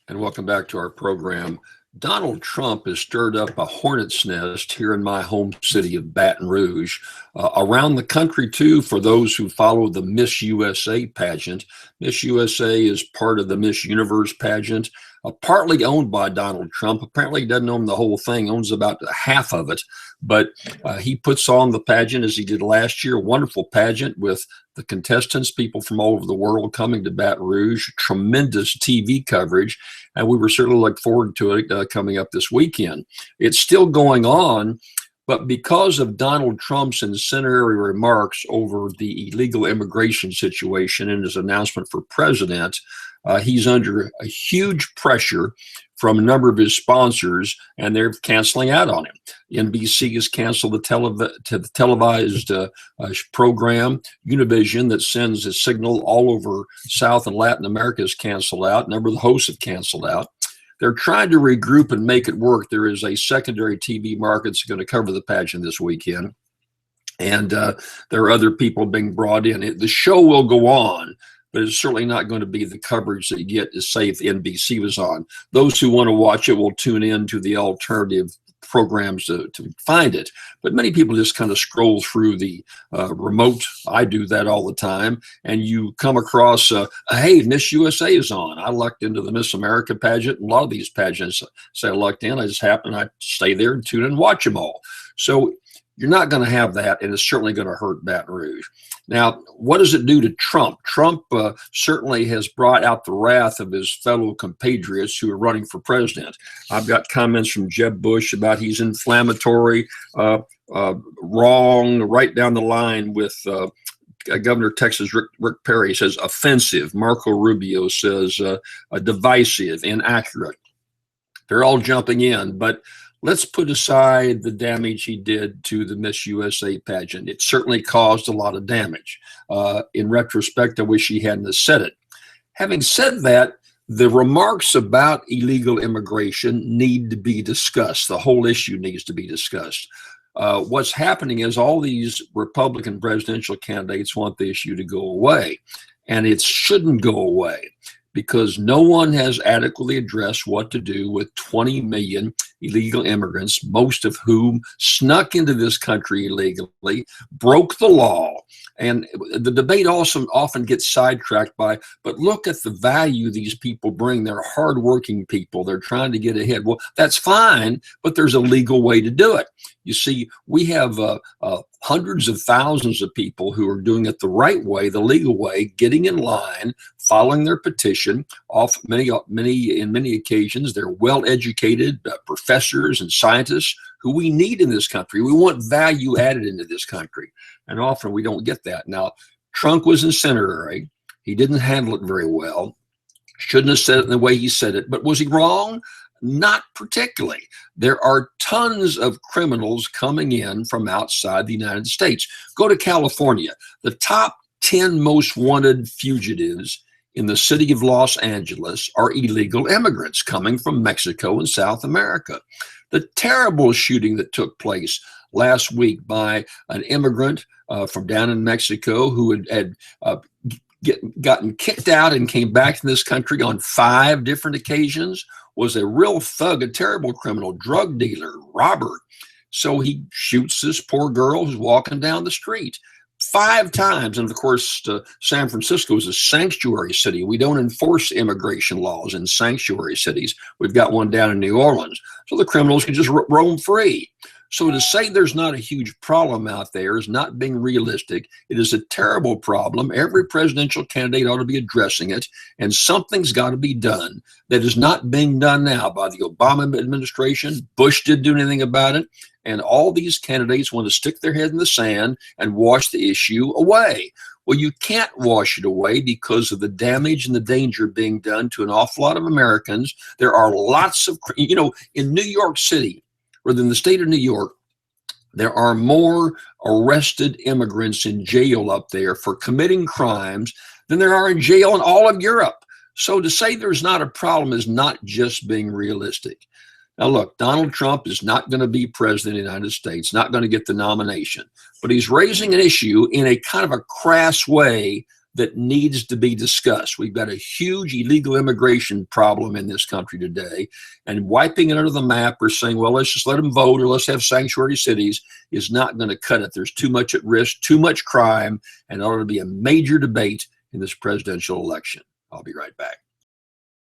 And welcome back to our program. Donald Trump has stirred up a hornet's nest here in my home city of Baton Rouge, around the country too, for those who follow the Miss USA pageant. Miss USA is part of the Miss Universe pageant, partly owned by Donald Trump. Apparently, he doesn't own the whole thing, owns about half of it. But he puts on the pageant as he did last year, a wonderful pageant with the contestants, people from all over the world coming to Baton Rouge, tremendous TV coverage, and we were certainly looking forward to it coming up this weekend. It's still going on, but because of Donald Trump's incendiary remarks over the illegal immigration situation and his announcement for president, he's under a huge pressure from a number of his sponsors, and they're canceling out on him. NBC has canceled the televised program. Univision, that sends a signal all over South and Latin America, is canceled out. A number of the hosts have canceled out. They're trying to regroup and make it work. There is a secondary TV market that's going to cover the pageant this weekend. And there are other people being brought in. The show will go on, but it's certainly not going to be the coverage that you get to say if the NBC was on. Those who want to watch it will tune in to the alternative programs to find it. But many people just kind of scroll through the remote. I do that all the time. And you come across, hey, Miss USA is on. I lucked into the Miss America pageant. A lot of these pageants say I lucked in. I just happen I stay there and tune in and watch them all. So you're not going to have that, and it's certainly going to hurt Baton Rouge. Now, what does it do to Trump? Trump certainly has brought out the wrath of his fellow compatriots who are running for president. I've got comments from Jeb Bush about he's inflammatory, wrong, right down the line with Governor of Texas Rick Perry says offensive. Marco Rubio says divisive, inaccurate. They're all jumping in, but let's put aside the damage he did to the Miss USA pageant. It certainly caused a lot of damage. In retrospect, I wish he hadn't said it. Having said that, the remarks about illegal immigration need to be discussed. The whole issue needs to be discussed. What's happening is all these Republican presidential candidates want the issue to go away, and it shouldn't go away, because no one has adequately addressed what to do with 20 million illegal immigrants, most of whom snuck into this country illegally, broke the law. And the debate also often gets sidetracked by, but look at the value these people bring. They're hardworking people. They're trying to get ahead. Well, that's fine, but there's a legal way to do it. You see, we have hundreds of thousands of people who are doing it the right way, the legal way, getting in line, following their petition. In many occasions, they're well-educated professors and scientists who we need in this country. We want value added into this country, and often we don't get that. Now, Trump was incendiary. He didn't handle it very well. Shouldn't have said it in the way he said it, but was he wrong? Not particularly. There are tons of criminals coming in from outside the United States. Go to California. The top 10 most wanted fugitives in the city of Los Angeles are illegal immigrants coming from Mexico and South America. The terrible shooting that took place last week by an immigrant from down in Mexico who had gotten kicked out and came back to this country on 5 different occasions, was a real thug, a terrible criminal, drug dealer, robber. So he shoots this poor girl who's walking down the street 5 times. And of course, San Francisco is a sanctuary city. We don't enforce immigration laws in sanctuary cities. We've got one down in New Orleans. So the criminals can just roam free. So to say there's not a huge problem out there is not being realistic. It is a terrible problem. Every presidential candidate ought to be addressing it, and something's got to be done that is not being done now by the Obama administration. Bush didn't do anything about it, and all these candidates want to stick their head in the sand and wash the issue away. Well, you can't wash it away because of the damage and the danger being done to an awful lot of Americans. There are lots of, in New York City, within the state of New York, there are more arrested immigrants in jail up there for committing crimes than there are in jail in all of Europe. So to say there's not a problem is not just being realistic. Now, look, Donald Trump is not going to be president of the United States, not going to get the nomination, but he's raising an issue in a kind of a crass way that needs to be discussed. We've got a huge illegal immigration problem in this country today, and wiping it under the map or saying, well, let's just let them vote or let's have sanctuary cities is not going to cut it. There's too much at risk, too much crime, and there ought to be a major debate in this presidential election. I'll be right back.